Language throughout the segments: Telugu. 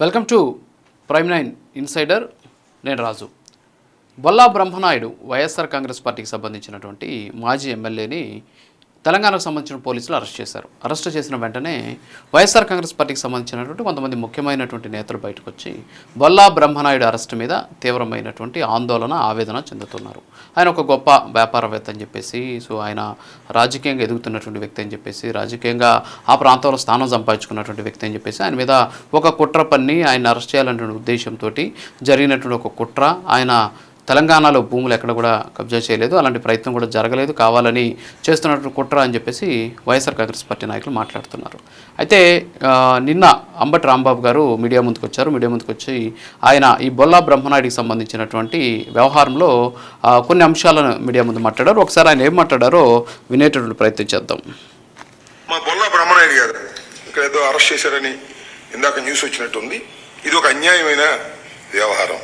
Welcome to ప్రైమ్9 insider. నేను రాజు. బొల్లా బ్రహ్మనాయుడు వైఎస్ఆర్ కాంగ్రెస్ పార్టీకి సంబంధించినటువంటి మాజీ ఎమ్మెల్యేని తెలంగాణకు సంబంధించిన పోలీసులు అరెస్ట్ చేశారు. అరెస్ట్ చేసిన వెంటనే వైఎస్ఆర్ కాంగ్రెస్ పార్టీకి సంబంధించినటువంటి కొంతమంది ముఖ్యమైనటువంటి నేతలు బయటకు వచ్చి బొల్లా బ్రహ్మనాయుడు అరెస్టు మీద తీవ్రమైనటువంటి ఆందోళన, ఆవేదన చెందుతున్నారు. ఆయన ఒక గొప్ప వ్యాపారవేత్త అని చెప్పేసి, ఆయన రాజకీయంగా ఎదుగుతున్నటువంటి వ్యక్తి అని చెప్పేసి, రాజకీయంగా ఆ ప్రాంతంలో స్థానం సంపాదించుకున్నటువంటి వ్యక్తి అని చెప్పేసి ఆయన మీద ఒక కుట్ర పన్ని ఆయన అరెస్ట్ చేయాలనే ఉద్దేశంతో జరిగినటువంటి ఒక కుట్ర. ఆయన తెలంగాణలో భూములు ఎక్కడ కూడా కబ్జా చేయలేదు, అలాంటి ప్రయత్నం కూడా జరగలేదు, కావాలని చేస్తున్నటువంటి కుట్ర అని చెప్పేసి వైఎస్ఆర్ కాంగ్రెస్ పార్టీ నాయకులు మాట్లాడుతున్నారు. అయితే నిన్న అంబటి రాంబాబు గారు మీడియా ముందుకు వచ్చారు. మీడియా ముందుకు వచ్చి ఆయన ఈ బొల్లా బ్రహ్మనాయుడికి సంబంధించినటువంటి వ్యవహారంలో కొన్ని అంశాలను మీడియా ముందు మాట్లాడారు. ఒకసారి ఆయన ఏం మాట్లాడారో వినేటటువంటి ప్రయత్నం చేద్దాం. మా బొల్లా బ్రహ్మనాయుడు గారు ఇక్కడ ఏదో అరెస్ట్ చేశారని ఇందాక న్యూస్ వచ్చినట్టుంది. ఇది ఒక అన్యాయమైన వ్యవహారం.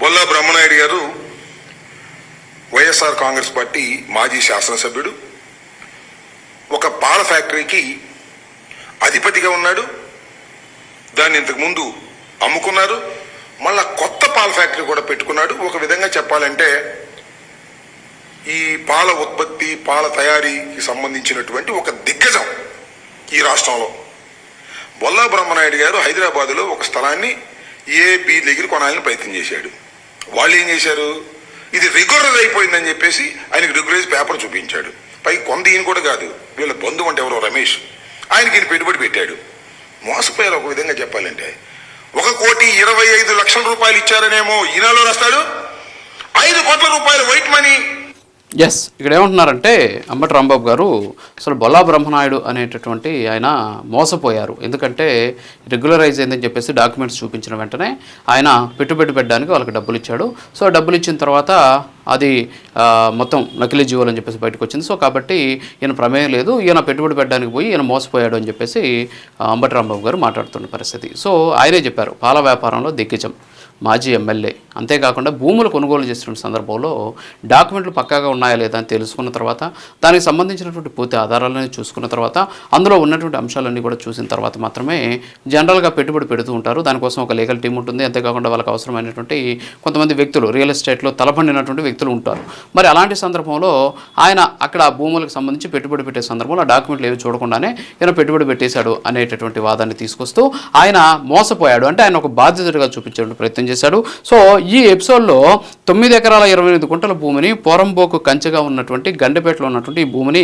బొల్లా బ్రహ్మనాయుడు గారు వైఎస్ఆర్ కాంగ్రెస్ పార్టీ మాజీ శాసనసభ్యుడు. ఒక పాల ఫ్యాక్టరీకి అధిపతిగా ఉన్నాడు. దాన్ని ఇంతకుముందు అమ్ముకున్నారు. మళ్ళా కొత్త పాల ఫ్యాక్టరీ కూడా పెట్టుకున్నాడు. ఒక విధంగా చెప్పాలంటే ఈ పాల ఉత్పత్తి, పాల తయారీకి సంబంధించినటువంటి ఒక దిగ్గజం ఈ రాష్ట్రంలో. బొల్లా బ్రహ్మనాయుడు గారు హైదరాబాదులో ఒక స్థలాన్ని బి దగ్గర కొనాలని ప్రయత్నం చేశాడు. వాళ్ళు ఏం చేశారు, ఇది రెగ్యులరైజ్ అయిపోయిందని చెప్పేసి ఆయనకి రెగ్యులరైజ్ పేపర్ చూపించాడు. పైకి కొంత ఈయన కూడా కాదు, వీళ్ళ బంధువు అంటే ఎవరో రమేష్, ఆయనకి ఈయన పెట్టుబడి పెట్టాడు. మోసపోయారు. ఒక విధంగా చెప్పాలంటే 1,25,00,000 రూపాయలు ఇచ్చారనేమో ఈనాలో రాస్తాడు. 5 కోట్ల రూపాయలు వైట్ మనీ. ఎస్, ఇక్కడ ఏమంటున్నారంటే అంబటి రాంబాబు గారు అసలు బొల్లా బ్రహ్మనాయుడు అనేటటువంటి ఆయన మోసపోయారు. ఎందుకంటే రెగ్యులరైజ్ అయిందని చెప్పేసి డాక్యుమెంట్స్ చూపించిన వెంటనే ఆయన పెట్టుబడి పెట్టడానికి వాళ్ళకి డబ్బులు ఇచ్చాడు. సో డబ్బులు ఇచ్చిన తర్వాత అది మొత్తం నకిలీ జీవోలు అని చెప్పేసి బయటకు వచ్చింది. సో కాబట్టి ఈయన ప్రమేయం లేదు, ఈయన పెట్టుబడి పెట్టడానికి పోయి ఈయన మోసపోయాడు అని చెప్పేసి అంబటి రాంబాబు గారు మాట్లాడుతున్న పరిస్థితి. సో ఆయనే చెప్పారు, పాల వ్యాపారంలో దిగ్గజం, మాజీ ఎమ్మెల్యే. అంతేకాకుండా భూములు కొనుగోలు చేస్తున్న సందర్భంలో డాక్యుమెంట్లు పక్కాగా ఉన్నాయా లేదా అని తెలుసుకున్న తర్వాత, దానికి సంబంధించినటువంటి పూర్తి ఆధారాలను చూసుకున్న తర్వాత, అందులో ఉన్నటువంటి అంశాలన్నీ కూడా చూసిన తర్వాత మాత్రమే జనరల్గా పెట్టుబడి పెడుతూ ఉంటారు. దానికోసం ఒక లీగల్ టీం ఉంటుంది. అంతేకాకుండా వాళ్ళకి అవసరమైనటువంటి కొంతమంది వ్యక్తులు, రియల్ ఎస్టేట్లో తలపండినటువంటి వ్యక్తులు ఉంటారు. మరి అలాంటి సందర్భంలో ఆయన అక్కడ భూములకు సంబంధించి పెట్టుబడి పెట్టే సందర్భంలో ఆ డాక్యుమెంట్లు ఏవి చూడకుండానే ఈయన పెట్టుబడి పెట్టేశాడు అనేటటువంటి వాదాన్ని తీసుకొస్తూ ఆయన మోసపోయాడు అంటే ఆయన ఒక బాధ్యతగా చూపించే ప్రయత్నం చేశాడు. సో ఈ ఎపిసోడ్లో 9 ఎకరాల 28 గుంటల భూమిని, పోరంబోకు కంచెగా ఉన్నటువంటి గండిపేటలో ఉన్నటువంటి ఈ భూమిని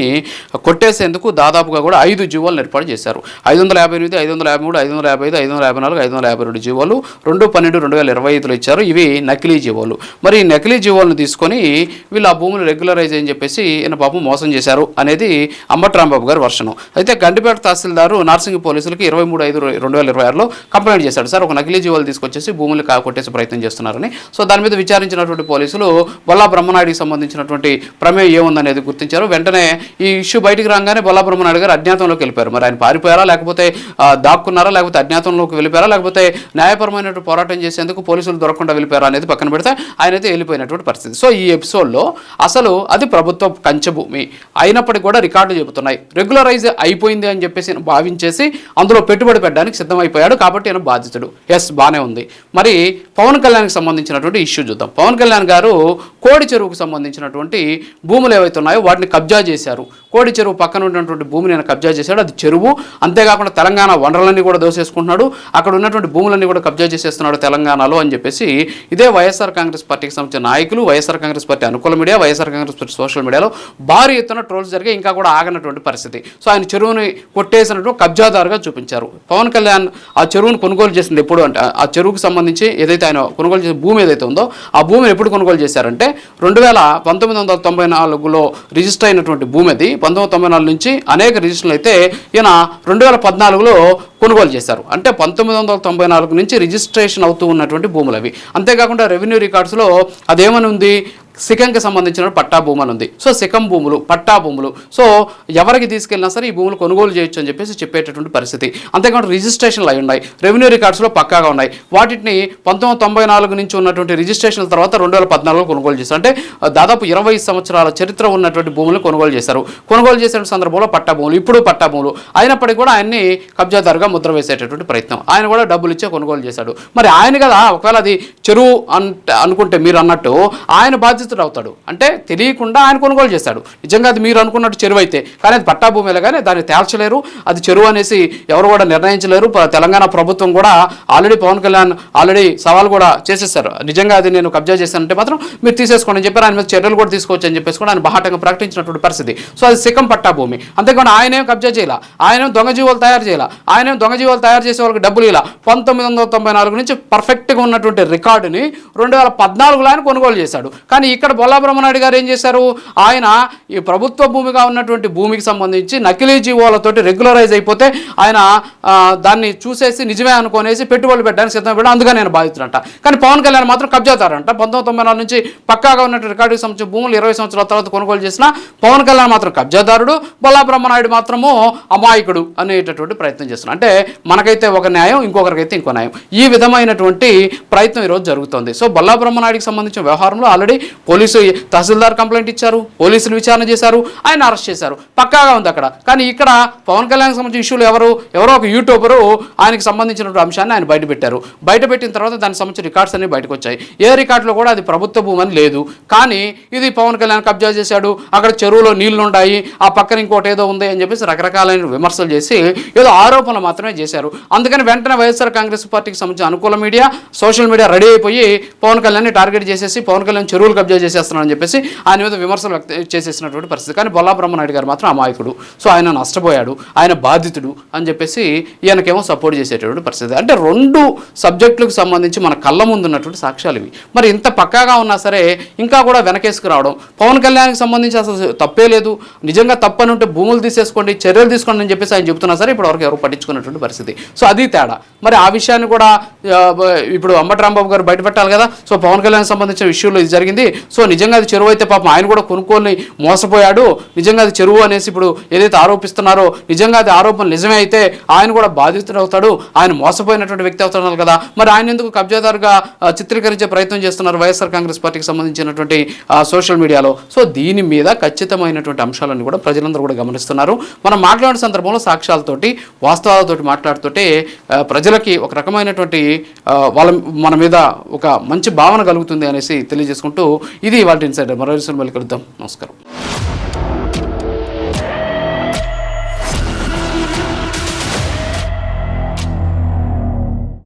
కొట్టేసేందుకు దాదాపుగా కూడా 5 జీవోలను ఏర్పాటు చేశారు. 558, 553, 555, 554, 552 జీవోలు 2/12/2025లో ఇచ్చారు. ఇవి నకిలీ జీవోలు. మరి ఈ నకిలీ జీవోలను తీసుకొని వీళ్ళు ఆ భూములు రెగ్యులరైజ్ అని చెప్పేసి ఈయన పాపం మోసం చేశారు అనేది అంబటి రాంబాబు గారి వర్షనం. అయితే గండిపేట తహసీల్దారు నార్సింగ్ పోలీసులకి 23/5/2026లో కంప్లైంట్ చేశాడు. సార్, ఒక నకిలీ జీవోలు తీసుకొచ్చేసి భూములు కొట్టేసి ప్రయత్నం చేస్తున్నారని. సో దాని మీద విచారించినటువంటి పోలీసులు బొల్లా బ్రహ్మనాయుడికి సంబంధించినటువంటి ప్రమేయం ఏముందనేది గుర్తించారు. వెంటనే ఈ ఇష్యూ బయటికి రాగానే బొల్లా బ్రహ్మనాయుడు గారు అజ్ఞాతంలోకి వెళ్ళిపోయారు. మరి ఆయన పారిపోయారా, లేకపోతే దాక్కున్నారా, లేకపోతే అజ్ఞాతంలోకి వెళ్ళిపోయారా, లేకపోతే న్యాయపరమైనటువంటి పోరాటం చేసేందుకు పోలీసులు దొరకకుండా వెళ్ళిపోయారా అనేది పక్కన పెడితే ఆయన అయితే వెళ్ళిపోయినటువంటి పరిస్థితి. సో ఈ ఎపిసోడ్లో అసలు అది ప్రభుత్వ కంచెభూమి అయినప్పటికీ కూడా రికార్డులు చెబుతున్నాయి రెగ్యులరైజ్ అయిపోయింది అని చెప్పేసి భావించేసి అందులో పెట్టుబడి పెట్టడానికి సిద్ధమైపోయాడు. కాబట్టి ఆయన బాధితుడు. ఎస్, బాగానే ఉంది. మరి పవన్ కళ్యాణ్కి సంబంధించినటువంటి ఇష్యూ చూద్దాం. పవన్ కళ్యాణ్ గారు కోడి చెరువుకు సంబంధించినటువంటి భూములు ఏవైతే ఉన్నాయో వాటిని కబ్జా చేశారు. కోడి చెరువు పక్కన ఉన్నటువంటి భూమిని ఆయన కబ్జా చేశాడు. అది చెరువు. అంతేకాకుండా తెలంగాణ వనరులన్నీ కూడా దోసేసుకుంటున్నాడు. అక్కడ ఉన్నటువంటి భూములన్నీ కూడా కబ్జా చేసేస్తున్నాడు తెలంగాణలో అని చెప్పేసి ఇదే వైఎస్ఆర్ కాంగ్రెస్ పార్టీకి సంబంధించిన నాయకులు, వైఎస్ఆర్ కాంగ్రెస్ పార్టీ అనుకూల media, YSR Congress party social మీడియాలో భారీ ఎత్తున ట్రోల్స్ జరిగే ఇంకా కూడా ఆగనటువంటి పరిస్థితి. సో ఆయన చెరువుని కొట్టేసినట్టు కబ్జాదారుగా చూపించారు. పవన్ కళ్యాణ్ ఆ చెరువును కొనుగోలు చేసింది ఎప్పుడు అంటే, ఆ చెరువుకు సంబంధించి ఏదైతే ఆయన కొనుగోలు చేసే భూమి ఏదైతే ఉందో ఆ భూమిని ఎప్పుడు కొనుగోలు చేశారంటే 1994లో రిజిస్టర్ అయినటువంటి భూమి అది. 1994 నుంచి అనేక రిజిస్టర్లు అయితే ఈయన 2014లో కొనుగోలు చేశారు. అంటే 1994 నుంచి రిజిస్ట్రేషన్ అవుతూ ఉన్నటువంటి భూములు అవి. అంతేకాకుండా రెవెన్యూ రికార్డ్స్లో అదేమని ఉంది, సికంకి సంబంధించిన పట్టా భూములు ఉంది. సో సికం భూములు, పట్టా భూములు, సో ఎవరికి తీసుకెళ్ళినా సరే ఈ భూములు కొనుగోలు చేయొచ్చు అని చెప్పేసి చెప్పేటటువంటి పరిస్థితి. అంతేకాకుండా రిజిస్ట్రేషన్లు అయి ఉన్నాయి, రెవెన్యూ రికార్డ్స్లో పక్కాగా ఉన్నాయి. వాటిని 1994 నుంచి ఉన్నటువంటి రిజిస్ట్రేషన్ల తర్వాత 2014లో కొనుగోలు చేశారు. అంటే దాదాపు 20 సంవత్సరాల చరిత్ర ఉన్నటువంటి భూములను కొనుగోలు చేశారు. కొనుగోలు చేసిన సందర్భంలో పట్టా భూములు, ఇప్పుడు పట్టా భూములు అయినప్పటికీ కూడా ఆయన్ని కబ్జాదారుగా ముద్ర వేసేటటువంటి ప్రయత్నం. ఆయన కూడా డబ్బులు ఇచ్చే కొనుగోలు చేశాడు. మరి ఆయన కదా ఒకవేళ అది చెరువు అనుకుంటే మీరు అన్నట్టు ఆయన బాధ్యత అవుతాడు. అంటే తెలియకుండా ఆయన కొనుగోలు చేశాడు. నిజంగా అది మీరు అనుకున్నట్టు చెరువు అయితే, కానీ అది పట్టా భూమిలో కానీ దాన్ని తేల్చలేరు, అది చెరువు అనేసి ఎవరు కూడా నిర్ణయించలేరు. తెలంగాణ ప్రభుత్వం కూడా ఆల్రెడీ పవన్ కళ్యాణ్ ఆల్రెడీ సవాల్ కూడా చేసేసారు. నిజంగా అది నేను కబ్జా చేశానంటే మాత్రం మీరు తీసేసుకోండి అని చెప్పారు. ఆయన మీద చర్యలు కూడా తీసుకోవచ్చు అని చెప్పేసి కూడా ఆయన బాహాటంగా ప్రకటించినటువంటి పరిస్థితి. సో అది సికం పట్టా భూమి. అంతేకాకుండా ఆయనేం కబ్జా చేయాల, ఆయనేం దొంగ జీవాలు తయారు చేయాల, ఆయనేం దొంగ జీవాలు తయారు చేసే వాళ్ళకి డబ్బులు ఇలా 1994 నుంచి పర్ఫెక్ట్గా ఉన్నటువంటి రికార్డుని 2014లో ఆయన కొనుగోలు చేశాడు. కానీ ఇక్కడ బొల్లా బ్రహ్మనాయుడు గారు ఏం చేశారు, ఆయన ఈ ప్రభుత్వ భూమిగా ఉన్నటువంటి భూమికి సంబంధించి నకిలీ జీవోలతోటి రెగ్యులరైజ్ అయిపోతే ఆయన దాన్ని చూసేసి నిజమే అనుకునేసి పెట్టుబడులు పెట్టడానికి సిద్ధం పెట్టాడు. అందుకని నేను బాధితుడంట. కానీ పవన్ కళ్యాణ్ మాత్రం కబ్జాదారంట. 1994 నుంచి పక్కాగా ఉన్నటువంటి రికార్డుకి సంబంధించిన భూములు 20 సంవత్సరాల తర్వాత కొనుగోలు చేసిన పవన్ కళ్యాణ్ మాత్రం కబ్జాదారుడు, బొల్లా బ్రహ్మనాయుడు మాత్రము అమాయకుడు అనేటటువంటి ప్రయత్నం చేస్తున్నారు. అంటే మనకైతే ఒక న్యాయం, ఇంకొకరికైతే ఇంకో న్యాయం. ఈ విధమైనటువంటి ప్రయత్నం ఈరోజు జరుగుతోంది. సో బొల్లా బ్రహ్మనాయుడికి సంబంధించిన వ్యవహారంలో ఆల్రెడీ పోలీసు తహసీల్దార్ కంప్లైంట్ ఇచ్చారు, పోలీసులు విచారణ చేశారు, ఆయన అరెస్ట్ చేశారు, పక్కాగా ఉంది అక్కడ. కానీ ఇక్కడ పవన్ కళ్యాణ్కి సంబంధించిన ఇష్యూలు ఎవరో ఒక యూట్యూబరు ఆయనకి సంబంధించినటువంటి అంశాన్ని ఆయన బయటపెట్టారు. బయటపెట్టిన తర్వాత దానికి సంబంధించిన రికార్డ్స్ అన్ని బయటకు వచ్చాయి. ఏ రికార్డులో కూడా అది ప్రభుత్వ భూమి అని లేదు. కానీ ఇది పవన్ కళ్యాణ్ కబ్జా చేశాడు, అక్కడ చెరువులో నీళ్లు ఉన్నాయి, ఆ పక్కన ఇంకోటి ఏదో ఉంది అని చెప్పేసి రకరకాలైన విమర్శలు చేసి ఏదో ఆరోపణలు మాత్రమే చేశారు. అందుకని వెంటనే వైఎస్ఆర్ కాంగ్రెస్ పార్టీకి సంబంధించిన అనుకూల మీడియా, సోషల్ మీడియా రెడీ అయిపోయి పవన్ కళ్యాణ్ని టార్గెట్ చేసేసి పవన్ కళ్యాణ్ చెరువులు కబ్జా చేసేస్తున్నారని చెప్పేసి ఆయన మీద విమర్శలు చేసేసినటువంటి పరిస్థితి. కానీ బొల్లా బ్రహ్మనాయుడు గారు మాత్రం అమాయకుడు, సో ఆయన నష్టపోయాడు, ఆయన బాధితుడు అని చెప్పేసి ఈయనకేమో సపోర్ట్ చేసేటటువంటి పరిస్థితి. అంటే రెండు సబ్జెక్టులకు సంబంధించి మన కళ్ళ ముందు ఉన్నటువంటి సాక్ష్యాలు ఇవి. మరి ఇంత పక్కాగా ఉన్నా సరే ఇంకా కూడా వెనకేసుకు రావడం, పవన్ కళ్యాణ్కి సంబంధించి అసలు తప్పే లేదు, నిజంగా తప్పని ఉంటే భూములు తీసేసుకోండి, చర్యలు తీసుకోండి అని చెప్పేసి ఆయన చెబుతున్నా సరే ఇప్పటివరకు ఎవరు పట్టించుకున్నటువంటి పరిస్థితి. సో అది తేడా. మరి ఆ విషయాన్ని కూడా ఇప్పుడు అంబటి రాంబాబు గారు బయటపెట్టాలి కదా. సో పవన్ కళ్యాణ్ సంబంధించిన విషయంలో ఇది జరిగింది, సో నిజంగా అది చెరువు అయితే పాపం ఆయన కూడా కొనుక్కొని మోసపోయాడు, నిజంగా అది చెరువు అనేసి ఇప్పుడు ఏదైతే ఆరోపిస్తున్నారో నిజంగా అది ఆరోపణ నిజమే అయితే ఆయన కూడా బాధితుడు అవుతాడు, ఆయన మోసపోయినటువంటి వ్యక్తి అవుతున్నారు కదా. మరి ఆయన ఎందుకు కబ్జాదారుగా చిత్రీకరించే ప్రయత్నం చేస్తున్నారు వైఎస్ఆర్ కాంగ్రెస్ పార్టీకి సంబంధించినటువంటి సోషల్ మీడియాలో. సో దీని మీద ఖచ్చితమైనటువంటి అంశాలను కూడా ప్రజలందరూ కూడా గమనిస్తున్నారు. మనం మాట్లాడే సందర్భంలో సాక్ష్యాలతోటి వాస్తవాలతోటి మాట్లాడుతుంటే ప్రజలకి ఒక రకమైనటువంటి మన మీద ఒక మంచి భావన కలుగుతుంది అనేసి తెలియజేసుకుంటూ ఇది వాళ్ళ ఇన్సైడర్. మరో విషయం మళ్ళీ కలుద్దాం. నమస్కారం.